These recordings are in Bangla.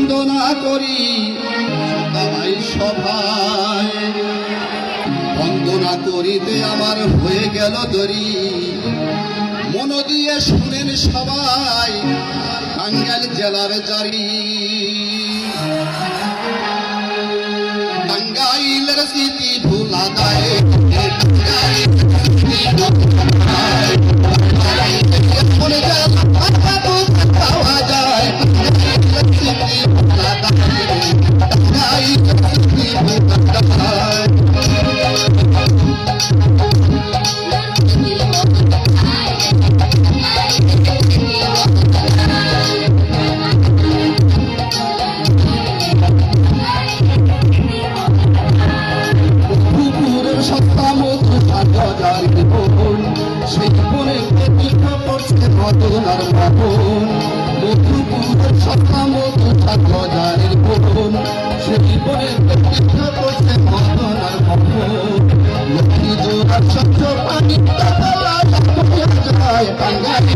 বন্দনা করি সদাই সভায়, বন্দনা করিতে আমার হয়ে গেল দরি। মন দিয়ে শুনেন সবাই টাঙ্গাইল জেলার জারি, টাঙ্গাইলের স্মৃতি ভোলা যায়, পাওয়া যায় সেই বনে প্রতীক্ষা করছে মদনার মহন, মধুপুরের সত্তা মধু ছাত্রজারের বোন, সেই বনে প্রতীক্ষা করছে মদনার মহন। লক্ষ্মী জোড়ার স্বচ্ছ পানি যায় টাঙ্গাইল,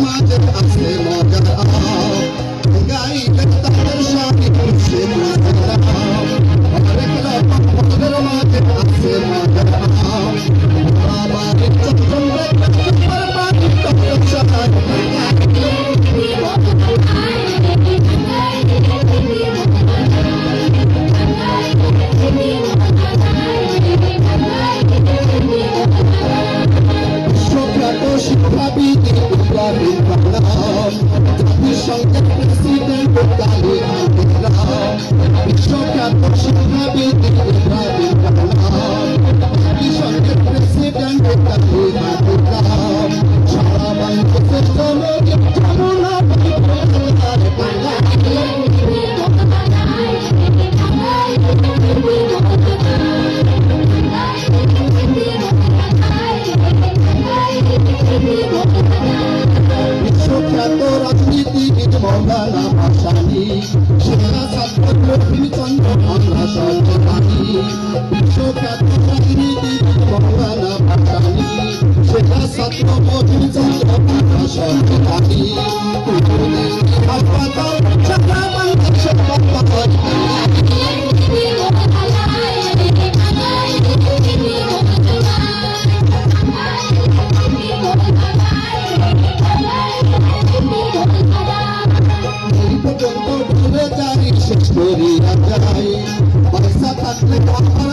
মাঝে আছে মজার আম, গাইলে তাদের সাথে খুশি মুসলাম, হরেক রকম মজার মাঝে আছে মজার আম। আমার চন্দ্রে পানি চন্দ্র শিক্ষাবিদ ইব্রাহিম কালাম, জাতিসংঘের প্রেসিডেন্ট কালী আলম, বিশ্বখ্যাত শিক্ষাবিদ ইব্রাহিম কালাম, জাতিসংঘের প্রেসিডেন্ট কালী আলম, সারা বাংলাদেশের জনগণ যমুনা বিশ্বখ্যাত রাজনীতিবিদ মৌলানা ভাসানী, সেরা ছাত্র লক্ষ্মীচন্দ্র আমরা সচেতনী। বিশ্বখ্যাত রাজনীতিবিদ মৌলানা ভাসানী, সেরা ছাত্র লক্ষ্মীচন্দ্র আমরা সচেতনী। হাসপাতাল সারা বাংলাদেশের শেষ করিয়া যাই, পয়সা থাকলে কথা